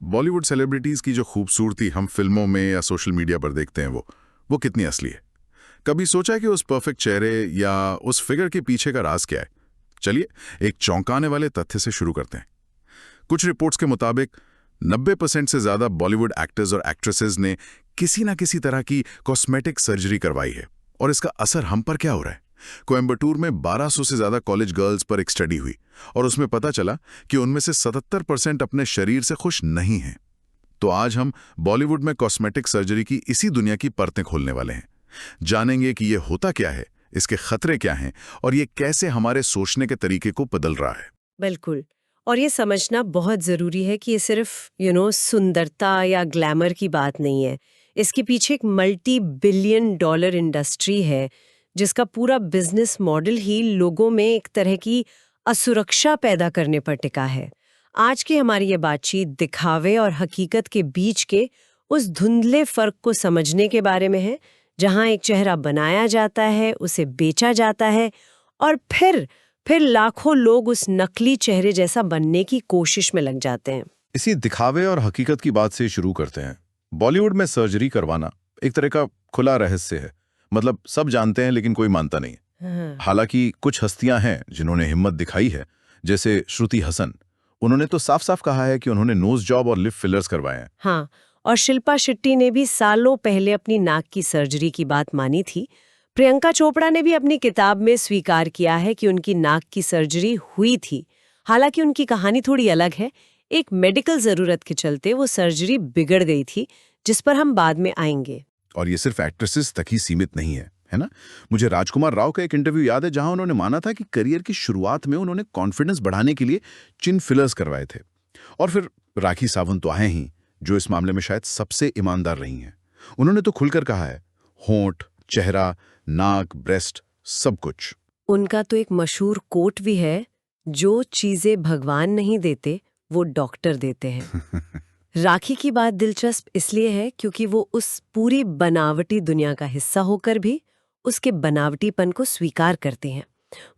Bollywood celebrities की जो खूबसूरती हम फिल्मों में या सोशल मीडिया पर देखते हैं वो कितनी असली है? कभी सोचा है कि उस परफेक्ट चेहरे या उस फिगर के पीछे का राज क्या है? चलिए एक चौंकाने वाले तथ्य से शुरू करते हैं। कुछ रिपोर्ट्स के मुताबिक 90% से ज्यादा बॉलीवुड एक्टर्स और एक्ट्रेसेस ने किसी ना किसी तरह की कॉस्मेटिक सर्जरी करवाई है। और इसका असर हम पर क्या हो रहा है? कोयम्बटूर में 1200 से ज्यादा कॉलेज गर्ल्स पर एक स्टडी हुई और उसमें पता चला कि उनमें से 77% अपने शरीर से खुश नहीं हैं। तो आज हम बॉलीवुड में कॉस्मेटिक सर्जरी की इसी दुनिया की परतें खोलने वाले हैं। जानेंगे कि ये होता क्या है, इसके खतरे क्या हैं और ये कैसे हमारे सोचने के तरीके को बदल रहा है। बिल्कुल। और ये समझना बहुत ज़रूरी है कि ये सिर्फ सुंदरता या ग्लैमर की बात नहीं है। इसके पीछे एक मल्टी बिलियन डॉलर इंडस्ट्री है जिसका पूरा बिजनेस मॉडल ही लोगों में एक तरह की असुरक्षा पैदा करने पर टिका है। आज की हमारी ये बातचीत दिखावे और हकीकत के बीच के उस धुंधले फर्क को समझने के बारे में है, जहां एक चेहरा बनाया जाता है, उसे बेचा जाता है और फिर लाखों लोग उस नकली चेहरे जैसा बनने की कोशिश में लग जाते हैं। इसी दिखावे और हकीकत की बात से शुरू करते हैं। बॉलीवुड में सर्जरी करवाना एक तरह का खुला रहस्य है। मतलब सब जानते हैं लेकिन कोई मानता नहीं। हालांकि कुछ हस्तियां हैं जिन्होंने हिम्मत दिखाई है, जैसे श्रुति हसन। उन्होंने तो साफ साफ कहा है कि उन्होंने नोज जॉब और लिप फिलर्स करवाए हैं। हाँ, और शिल्पा शेट्टी ने भी सालों पहले अपनी नाक की सर्जरी की बात मानी थी। प्रियंका चोपड़ा ने भी अपनी किताब में स्वीकार किया है कि उनकी नाक की सर्जरी हुई थी। हालांकि उनकी कहानी थोड़ी अलग है। एक मेडिकल जरूरत के चलते वो सर्जरी बिगड़ गई थी, जिस पर हम बाद में आएंगे। और ये सिर्फ एक्ट्रेसेस तक ही सीमित नहीं है ना? मुझे राजकुमार राव का एक इंटरव्यू याद है जहां उन्होंने माना था कि करियर की शुरुआत में उन्होंने कॉन्फिडेंस बढ़ाने के लिए चिन फिलर्स करवाए थे। और फिर राखी सावंत तो आए ही, जो इस मामले में शायद सबसे ईमानदार रही हैं। उन्होंने तो खुलकर कहा है, होंठ, चेहरा, नाक, ब्रेस्ट, सब कुछ। उनका तो एक मशहूर कोट भी है, जो चीजें भगवान नहीं देते वो डॉक्टर देते हैं। राखी की बात दिलचस्प इसलिए है क्योंकि वो उस पूरी बनावटी दुनिया का हिस्सा होकर भी उसके बनावटीपन को स्वीकार करते हैं।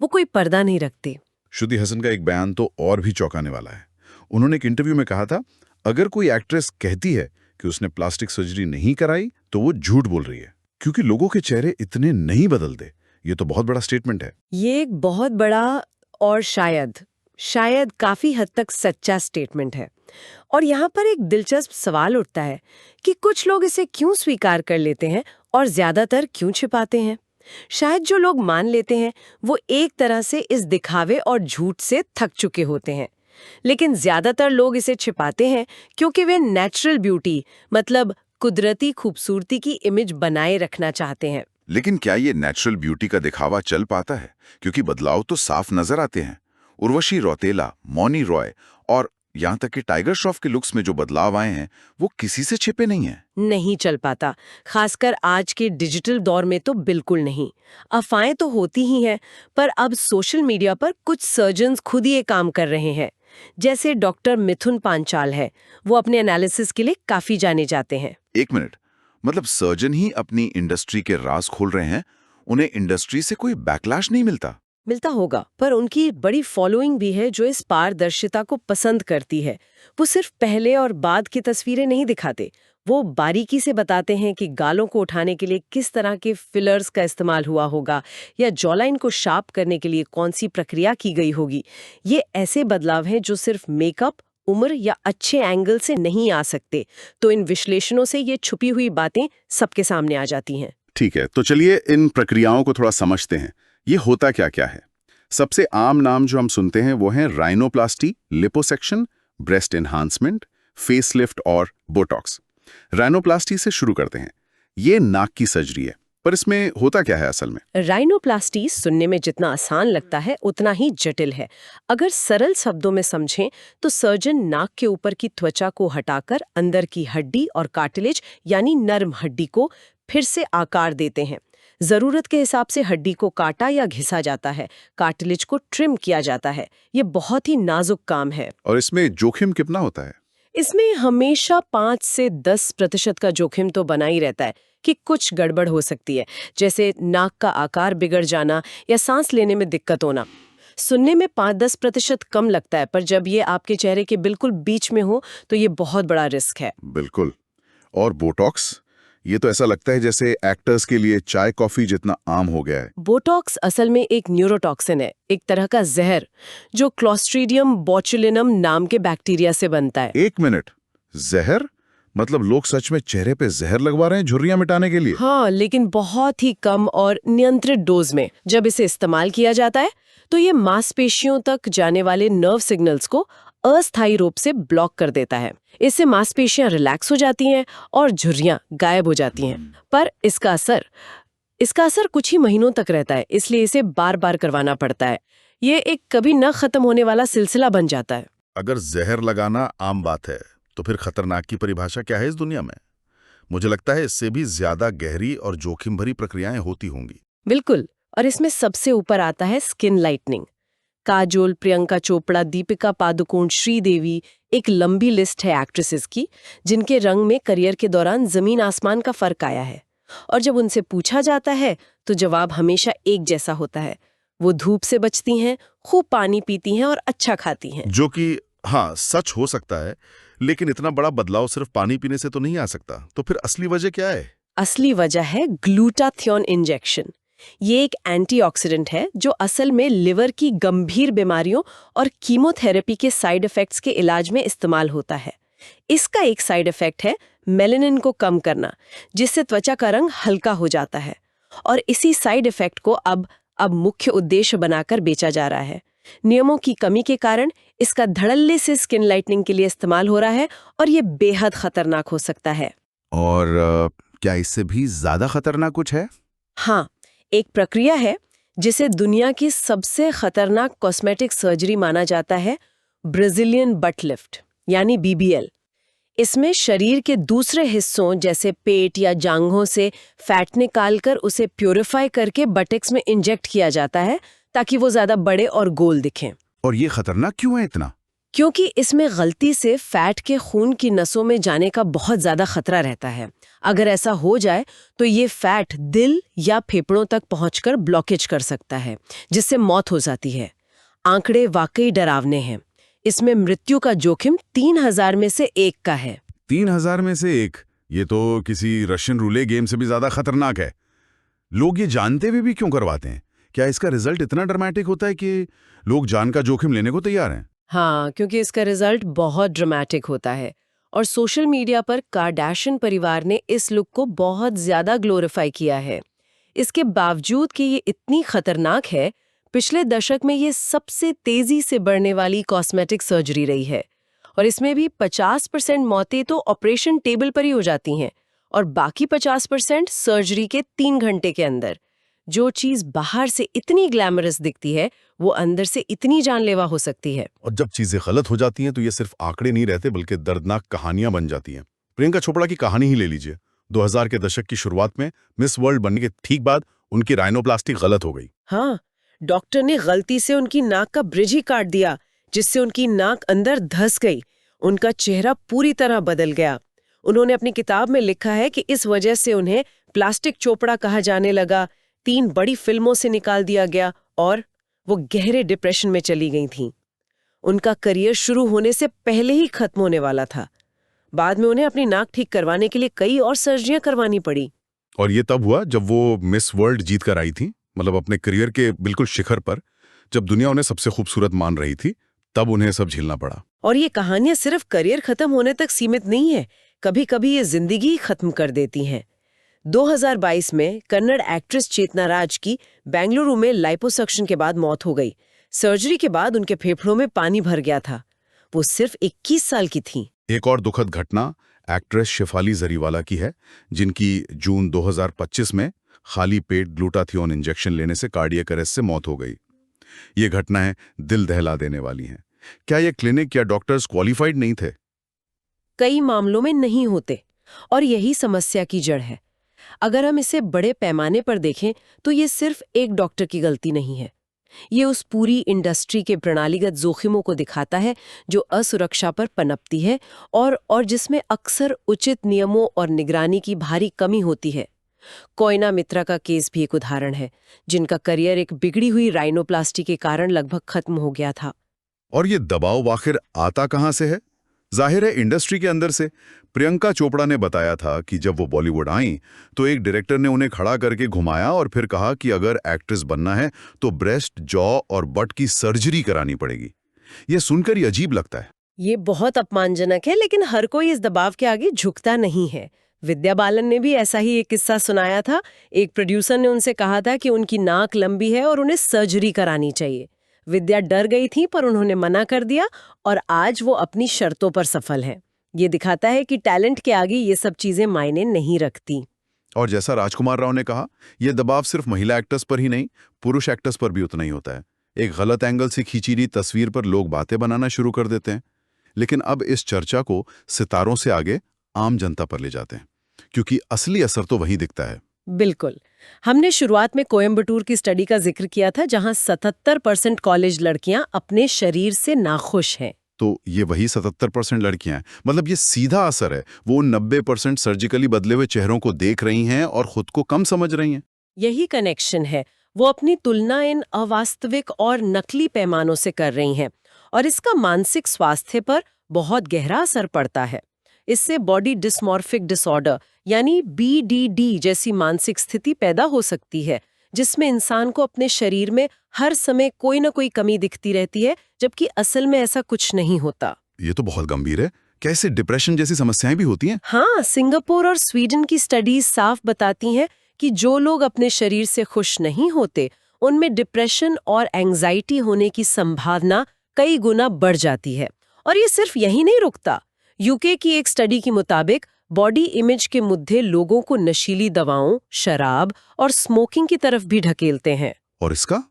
वो कोई पर्दा नहीं रखते। श्रुति हसन का एक बयान तो और भी चौंकाने वाला है। उन्होंने एक इंटरव्यू में कहा था, अगर कोई एक्ट्रेस कहती है कि उसने प्लास्टिक सर्जरी नहीं कराई तो वो झूठ बोल रही है, क्योंकि लोगों के चेहरे इतने नहीं बदलते। ये तो बहुत बड़ा स्टेटमेंट है। ये एक बहुत बड़ा और शायद काफी हद तक सच्चा स्टेटमेंट है। और यहाँ पर एक दिलचस्प सवाल उठता है कि कुछ लोग इसे क्यों स्वीकार कर लेते हैं और ज्यादातर क्यों छिपाते हैं। शायद जो लोग मान लेते हैं वो एक तरह से इस दिखावे और झूठ से थक चुके होते हैं, लेकिन ज्यादातर लोग इसे छिपाते हैं क्योंकि वे नेचुरल ब्यूटी, मतलब कुदरती खूबसूरती की इमेज बनाए रखना चाहते हैं। लेकिन क्या ये नेचुरल ब्यूटी का दिखावा चल पाता है? क्योंकि बदलाव तो साफ नजर आते हैं। उर्वशी रौतेला, मौनी रॉय और यहाँ तक कि टाइगर श्रॉफ के लुक्स में जो बदलाव आए हैं वो किसी से छिपे नहीं हैं। नहीं चल पाता, खासकर आज के डिजिटल दौर में तो बिल्कुल नहीं। अफवाहें तो होती ही हैं, पर अब सोशल मीडिया पर कुछ सर्जन्स खुद ही ये काम कर रहे हैं। जैसे डॉक्टर मिथुन पांचाल है, वो अपने एनालिसिस के लिए काफी जाने जाते हैं। एक मिनट, मतलब सर्जन ही अपनी इंडस्ट्री के राज खोल रहे हैं, उन्हें इंडस्ट्री से कोई बैकलैश नहीं मिलता होगा, पर उनकी बड़ी फॉलोइंग भी है जो इस पारदर्शिता को पसंद करती है। वो सिर्फ पहले और बाद की तस्वीरें नहीं दिखाते, वो बारीकी से बताते हैं कि गालों को उठाने के लिए किस तरह के फिलर्स का इस्तेमाल हुआ होगा या जॉलाइन को शार्प करने के लिए कौन सी प्रक्रिया की गई होगी। ये ऐसे बदलाव हैं जो सिर्फ मेकअप, उम्र या अच्छे एंगल से नहीं आ सकते। तो इन विश्लेषणों से ये छुपी हुई बातें सबके सामने आ जाती हैं। ठीक है, तो चलिए इन प्रक्रियाओं को थोड़ा समझते हैं। ये होता क्या क्या है? सबसे आम नाम जो हम सुनते हैं वो है rhinoplasty, liposuction, breast enhancement, facelift और बोटॉक्स। राइनोप्लास्टी से शुरू करते हैं। ये नाक की सर्जरी है, पर इसमें होता क्या है असल में? राइनोप्लास्टी सुनने में जितना आसान लगता है उतना ही जटिल है। अगर सरल शब्दों में समझें तो सर्जन नाक के ऊपर की त्वचा को हटाकर अंदर की हड्डी और कार्टिलेज यानी नर्म हड्डी को फिर से आकार देते हैं। जरूरत के हिसाब से हड्डी को काटा या घिसा जाता है, कार्टिलेज को ट्रिम किया जाता है। ये बहुत ही नाजुक काम है। और इसमें जोखिम कितना होता है? इसमें हमेशा 5 से 10% का जोखिम तो बना ही रहता है कि कुछ गड़बड़ हो सकती है, जैसे नाक का आकार बिगड़ जाना या सांस लेने में दिक्कत होना। सुनने में 5-10% कम लगता है, पर जब ये आपके चेहरे के बिल्कुल बीच में हो तो ये बहुत बड़ा रिस्क है। बिल्कुल। और बोटॉक्स, ये तो ऐसा लगता है जैसे एक्टर्स के लिए चाय कॉफी जितना आम हो गया है। बोटॉक्स असल में एक न्यूरोटॉक्सिन है, एक तरह का जहर जो क्लोस्ट्रीडियम बोचुलिनम नाम के बैक्टीरिया से बनता है। 1 मिनट, जहर? मतलब लोग सच में चेहरे पे जहर लगवा रहे हैं झुर्रियां मिटाने के लिए? हाँ, लेकिन बहुत ही कम और नियंत्रित डोज में। जब इसे इस्तेमाल किया जाता है तो ये मांसपेशियों तक जाने वाले नर्व सिग्नल्स को अस्थायी रूप से ब्लॉक कर देता है। इससे मांसपेशियां रिलैक्स हो जाती हैं और झुर्रियां गायब हो जाती हैं। पर इसका असर कुछ ही महीनों तक रहता है, इसलिए इसे बार बार करवाना पड़ता है। ये एक कभी न खत्म होने वाला सिलसिला बन जाता है। अगर जहर लगाना आम बात है तो फिर खतरनाक की परिभाषा क्या है इस दुनिया में? मुझे लगता है इससे भी ज्यादा गहरी और जोखिम भरी प्रक्रियाएं होती होंगी। बिल्कुल, और इसमें सबसे ऊपर आता है स्किन लाइटनिंग। काजोल, प्रियंका चोपड़ा, दीपिका पादुकोण, श्रीदेवी, एक लंबी लिस्ट है एक्ट्रेसेस की जिनके रंग में करियर के दौरान जमीन आसमान का फर्क आया है। और जब उनसे पूछा जाता है तो जवाब हमेशा एक जैसा होता है। वो धूप से बचती हैं, खूब पानी पीती हैं और अच्छा खाती हैं। जो कि हाँ सच हो सकता है, लेकिन इतना बड़ा बदलाव सिर्फ पानी पीने से तो नहीं आ सकता। तो फिर असली वजह क्या है? असली वजह है ग्लूटाथियोन इंजेक्शन। ये एक एंटीऑक्सीडेंट है जो असल में लिवर की गंभीर बीमारियों और कीमोथेरेपी के साइड इफेक्ट्स के इलाज में इस्तेमाल होता है। इसका एक साइड इफेक्ट है मेलानिन को कम करना, जिससे त्वचा का रंग हल्का हो जाता है। और इसी साइड इफेक्ट को अब मुख्य उद्देश्य बनाकर बेचा जा रहा है। नियमों की कमी के कारण इसका धड़ल्ले से स्किन लाइटनिंग के लिए इस्तेमाल हो रहा है और ये बेहद खतरनाक हो सकता है। और क्या इससे भी ज्यादा खतरनाक कुछ है? हाँ, एक प्रक्रिया है जिसे दुनिया की सबसे खतरनाक कॉस्मेटिक सर्जरी माना जाता है, ब्राजीलियन बट लिफ्ट यानी BBL। इसमें शरीर के दूसरे हिस्सों जैसे पेट या जांघों से फैट निकालकर उसे प्यूरिफाई करके बटेक्स में इंजेक्ट किया जाता है ताकि वो ज्यादा बड़े और गोल दिखें। और ये खतरनाक क्यों है इतना? क्योंकि इसमें गलती से फैट के खून की नसों में जाने का बहुत ज्यादा खतरा रहता है। अगर ऐसा हो जाए तो ये फैट दिल या फेफड़ों तक पहुंचकर ब्लॉकेज कर सकता है, जिससे मौत हो जाती है। आंकड़े वाकई डरावने हैं। इसमें मृत्यु का जोखिम 3000 में से 1 का है। 3000 में से 1? ये तो किसी रशियन रूले गेम से भी ज्यादा खतरनाक है। लोग ये जानते हुए भी क्यों करवाते हैं? क्या इसका रिजल्ट इतना ड्रामेटिक होता है कि लोग जान का जोखिम लेने को तैयार हैं? हाँ, क्योंकि इसका रिजल्ट बहुत ड्रामेटिक होता है और सोशल मीडिया पर कार्डाशियन परिवार ने इस लुक को बहुत ज्यादा ग्लोरीफाई किया है। इसके बावजूद कि ये इतनी खतरनाक है, पिछले दशक में ये सबसे तेजी से बढ़ने वाली कॉस्मेटिक सर्जरी रही है। और इसमें भी 50% मौतें तो ऑपरेशन टेबल पर ही हो जाती हैं और बाकी 50% सर्जरी के 3 घंटे के अंदर। जो चीज बाहर से इतनी ग्लैमरस दिखती है वो अंदर से इतनी जानलेवा हो सकती है। और जब चीजें गलत हो जाती हैं तो ये सिर्फ आंकड़े नहीं रहते बल्कि दर्दनाक कहानियां बन जाती हैं। प्रियंका चोपड़ा की कहानी ही ले लीजिए। 2000 के दशक की शुरुआत में मिस वर्ल्ड बनने के ठीक बाद उनकी राइनोप्लास्टी गलत हो गई। हाँ, डॉक्टर ने गलती से उनकी नाक का ब्रिज ही काट दिया, जिससे उनकी नाक अंदर धंस गई। उनका चेहरा पूरी तरह बदल गया। उन्होंने अपनी किताब में लिखा है कि इस वजह से उन्हें प्लास्टिक चोपड़ा कहा जाने लगा, 3 बड़ी फिल्मों से निकाल दिया गया और वो गहरे डिप्रेशन में चली गई थीं। उनका करियर शुरू होने से पहले ही खत्म होने वाला था। बाद में उन्हें अपनी नाक ठीक करवाने के लिए कई और सर्जरियां करवानी पड़ी। और ये तब हुआ जब वो मिस वर्ल्ड जीत कर आई थी, मतलब अपने करियर के बिल्कुल शिखर पर, जब दुनिया उन्हें सबसे खूबसूरत मान रही थी, तब उन्हें सब झेलना पड़ा। और ये कहानियां सिर्फ करियर खत्म होने तक सीमित नहीं है, कभी कभी ये जिंदगी ही खत्म कर देती हैं। 2022 में कन्नड़ एक्ट्रेस चेतना राज की बेंगलुरु में लाइपोसक्शन के बाद मौत हो गई। सर्जरी के बाद उनके फेफड़ों में पानी भर गया था। वो सिर्फ 21 साल की थीं। एक और दुखद घटना एक्ट्रेस शेफाली जरीवाला की है, जिनकी जून 2025 में खाली पेट ग्लूटाथियोन इंजेक्शन लेने से कार्डियक अरेस्ट से मौत हो गई। ये घटनाएं दिल दहला देने वाली हैं। क्या ये क्लिनिक या डॉक्टर्स क्वालिफाइड नहीं थे? कई मामलों में नहीं होते और यही समस्या की जड़ है। अगर हम इसे बड़े पैमाने पर देखें तो ये सिर्फ एक डॉक्टर की गलती नहीं है। ये उस पूरी इंडस्ट्री के प्रणालीगत जोखिमों को दिखाता है जो असुरक्षा पर पनपती है और जिसमें अक्सर उचित नियमों और निगरानी की भारी कमी होती है। कोयना मित्रा का केस भी एक उदाहरण है, जिनका करियर एक बिगड़ी हुई राइनोप्लास्टी के कारण लगभग खत्म हो गया था। और ये दबाव आखिर आता कहाँ से है? जाहिर है इंडस्ट्री के अंदर से। प्रियंका चोपड़ा ने बताया था कि जब वो बॉलीवुड आईं तो एक डायरेक्टर ने उन्हें खड़ा करके घुमाया और फिर कहा कि अगर एक्ट्रेस बनना है तो ब्रेस्ट, जॉ और बट की सर्जरी करानी पड़ेगी। ये सुनकर ही अजीब लगता है। ये बहुत अपमानजनक है, लेकिन हर कोई इस दबाव के आगे झुकता नहीं है। विद्या बालन ने भी ऐसा ही एक किस्सा सुनाया था। एक प्रोड्यूसर ने उनसे कहा था कि उनकी नाक लंबी है और उन्हें सर्जरी करानी चाहिए। विद्या डर गई थी, पर उन्होंने मना कर दिया और आज वो अपनी शर्तों पर सफल है। ये दिखाता है कि टैलेंट के आगे ये सब चीजें मायने नहीं रखती। और जैसा राजकुमार राव ने कहा, यह दबाव सिर्फ महिला एक्टर्स पर ही नहीं, पुरुष एक्टर्स पर भी उतना ही होता है। एक गलत एंगल से खींची गई तस्वीर पर लोग बातें बनाना शुरू कर देते हैं। लेकिन अब इस चर्चा को सितारों से आगे आम जनता पर ले जाते हैं, क्योंकि असली असर तो वहीं दिखता है। बिल्कुल। हमने शुरुआत में कोयम्बटूर की स्टडी का जिक्र किया था, जहां 77% कॉलेज लड़कियां अपने शरीर से नाखुश हैं। तो ये वही 77% लड़कियां हैं। मतलब ये सीधा असर है। वो 90% सर्जिकली बदले हुए चेहरों को देख रही हैं और खुद को कम समझ रही हैं। यही कनेक्शन है। वो अपनी तुलना इन अवास्तविक और नकली पैमानों से कर रही हैं, और इसका मानसिक स्वास्थ्य पर बहुत गहरा असर पड़ता है। इससे बॉडी डिस्मॉर्फिक डिसऑर्डर यानी BDD जैसी मानसिक स्थिति पैदा हो सकती है, जिसमें इंसान को अपने शरीर में हर समय कोई ना कोई कमी दिखती रहती है, जबकि असल में ऐसा कुछ नहीं होता। ये तो बहुत गंभीर है। कैसे डिप्रेशन जैसी समस्याएं भी होती हैं? हाँ, सिंगापुर और स्वीडन की स्टडीज साफ बताती हैं कि जो लोग अपने शरीर से खुश नहीं होते, उनमें डिप्रेशन और एंजाइटी होने की संभावना कई गुना बढ़ जाती है। और ये सिर्फ यही नहीं रुकता। यूके की एक स्टडी के मुताबिक बॉडी इमेज के मुद्दे लोगों को नशीली दवाओं, शराब और स्मोकिंग की तरफ भी ढकेलते हैं। और इसका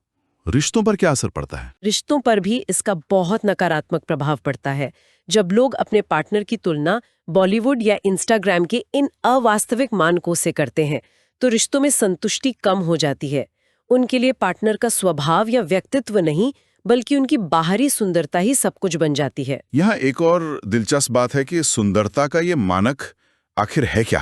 रिश्तों पर क्या असर पड़ता है? रिश्तों पर भी इसका बहुत नकारात्मक प्रभाव पड़ता है। जब लोग अपने पार्टनर की तुलना बॉलीवुड या इंस्टाग्राम के इन अवास्तविक मानकों से करते हैं, तो रिश्तों में संतुष्टि कम हो जाती है। उनके लिए पार्टनर का स्वभाव या व्यक्तित्व नहीं, बल्कि उनकी बाहरी सुंदरता ही सब कुछ बन जाती है। यहाँ एक और दिलचस्प बात है कि सुंदरता का ये मानक आखिर है क्या?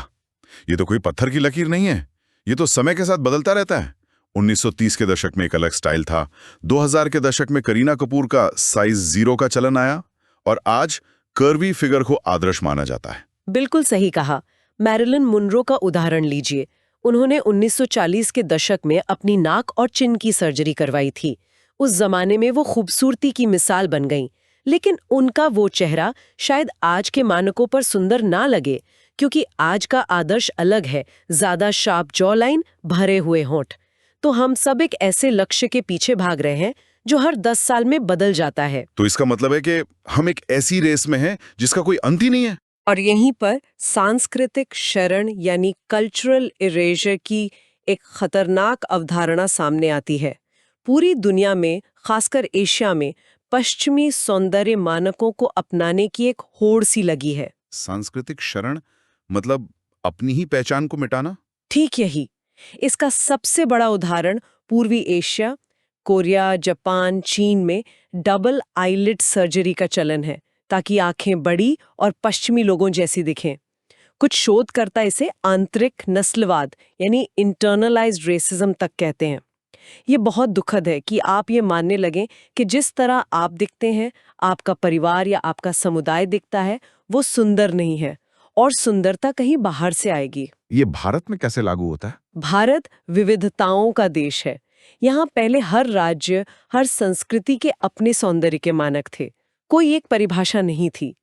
ये तो कोई पत्थर की लकीर नहीं है। ये तो समय के साथ बदलता रहता है। 1930 के दशक में एक अलग स्टाइल था। 2000 के दशक में करीना कपूर का साइज 0 का चलन आया और आज कर्वी फिगर को आदर्श माना जाता है। बिल्कुल सही कहा। मैरिलन मुनरो का उदाहरण लीजिए। उन्होंने 1940 के दशक में अपनी नाक और चिन की सर्जरी करवाई थी। उस जमाने में वो खूबसूरती की मिसाल बन गईं, लेकिन उनका वो चेहरा शायद आज के मानकों पर सुंदर ना लगे, क्योंकि आज का आदर्श अलग है। ज्यादा शार्प जॉ लाइन, भरे हुए होंठ। तो हम सब एक ऐसे लक्ष्य के पीछे भाग रहे हैं जो हर 10 साल में बदल जाता है। तो इसका मतलब है कि हम एक ऐसी रेस में हैं जिसका कोई अंत ही नहीं है। और यहीं पर सांस्कृतिक शरण यानी कल्चरल इरेजर की एक खतरनाक अवधारणा सामने आती है। पूरी दुनिया में, खासकर एशिया में, पश्चिमी सौंदर्य मानकों को अपनाने की एक होड़ सी लगी है। सांस्कृतिक शरण मतलब अपनी ही पहचान को मिटाना? ठीक यही। इसका सबसे बड़ा उदाहरण पूर्वी एशिया, कोरिया, जापान, चीन में डबल आईलिड सर्जरी का चलन है, ताकि आंखें बड़ी और पश्चिमी लोगों जैसी दिखें। कुछ शोधकर्ता इसे आंतरिक नस्लवाद यानी इंटरनलाइज्ड रेसिज्म तक कहते हैं। ये बहुत दुखद है कि आप ये मानने लगें कि जिस तरह आप दिखते हैं, आपका परिवार या आपका समुदाय दिखता है, वो सुंदर नहीं है और सुंदरता कहीं बाहर से आएगी। ये भारत में कैसे लागू होता है? भारत विविधताओं का देश है। यहाँ पहले हर राज्य, हर संस्कृति के अपने सौंदर्य के मानक थे। कोई एक परिभाषा नहीं थी।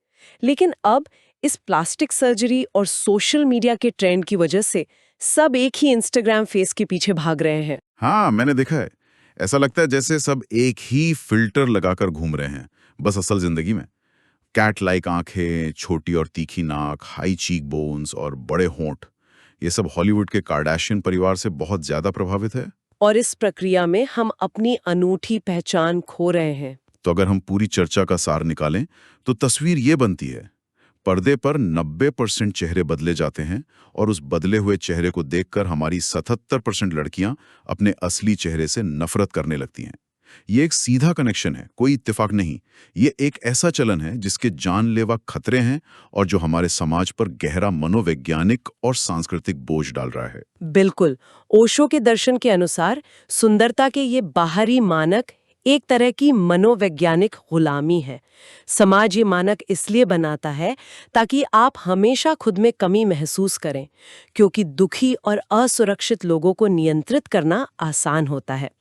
लेकिन अब इस प्लास्टिक सर्जरी और सोशल मीडिया के ट्रेंड की वजह से सब एक ही इंस्टाग्राम फेस के पीछे भाग रहे हैं। हाँ, मैंने देखा है। ऐसा लगता है जैसे सब एक ही फिल्टर लगाकर घूम रहे हैं, बस असल जिंदगी में। कैट लाइक आंखें, छोटी और तीखी नाक, हाई चीक बोन्स और बड़े होंठ, ये सब हॉलीवुड के कार्डाशियन परिवार से बहुत ज्यादा प्रभावित है। और इस प्रक्रिया में हम अपनी अनूठी पहचान खो रहे हैं। तो अगर हम पूरी चर्चा का सार निकालें तो तस्वीर ये बनती है, पर्दे पर 90% चेहरे बदले जाते हैं और उस बदले हुए चेहरे को देखकर हमारी 77% लड़कियां अपने असली चेहरे से नफरत करने लगती हैं। ये एक सीधा कनेक्शन है, कोई इत्तेफाक नहीं। ये एक ऐसा चलन है जिसके जानलेवा खतरे हैं और जो हमारे समाज पर गहरा मनोवैज्ञानिक और सांस्कृतिक बोझ डाल रहा है। बिल्कुल। ओशो के दर्शन के अनुसार सुंदरता के ये बाहरी मानक एक तरह की मनोवैज्ञानिक गुलामी है। समाज ये मानक इसलिए बनाता है ताकि आप हमेशा खुद में कमी महसूस करें, क्योंकि दुखी और असुरक्षित लोगों को नियंत्रित करना आसान होता है।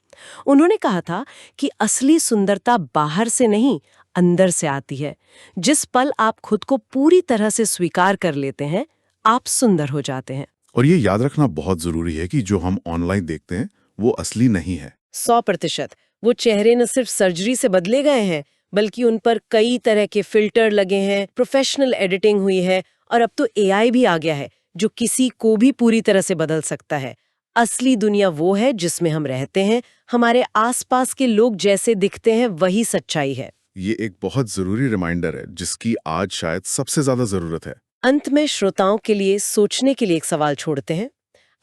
उन्होंने कहा था कि असली सुंदरता बाहर से नहीं, अंदर से आती है। जिस पल आप खुद को पूरी तरह से स्वीकार कर लेते हैं, आप सुंदर हो जाते हैं। और ये याद रखना बहुत जरूरी है कि जो हम ऑनलाइन देखते हैं वो असली नहीं है। 100%। वो चेहरे न सिर्फ सर्जरी से बदले गए हैं, बल्कि उन पर कई तरह के फिल्टर लगे हैं, प्रोफेशनल एडिटिंग हुई है और अब तो एआई भी आ गया है जो किसी को भी पूरी तरह से बदल सकता है। असली दुनिया वो है जिसमें हम रहते हैं, हमारे आसपास के लोग जैसे दिखते हैं वही सच्चाई है। ये एक बहुत जरूरी रिमाइंडर है जिसकी आज शायद सबसे ज्यादा जरूरत है। अंत में श्रोताओं के लिए सोचने के लिए एक सवाल छोड़ते हैं।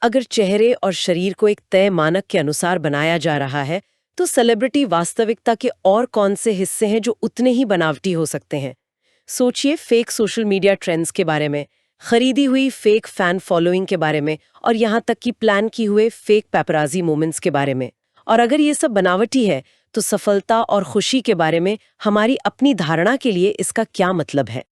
अगर चेहरे और शरीर को एक तय मानक के अनुसार बनाया जा रहा है, तो सेलिब्रिटी वास्तविकता के और कौन से हिस्से हैं जो उतने ही बनावटी हो सकते हैं? सोचिए फेक सोशल मीडिया ट्रेंड्स के बारे में, खरीदी हुई फेक फैन फॉलोइंग के बारे में और यहाँ तक कि प्लान की हुए फेक पैपराजी मोमेंट्स के बारे में। और अगर ये सब बनावटी है, तो सफलता और खुशी के बारे में हमारी अपनी धारणा के लिए इसका क्या मतलब है?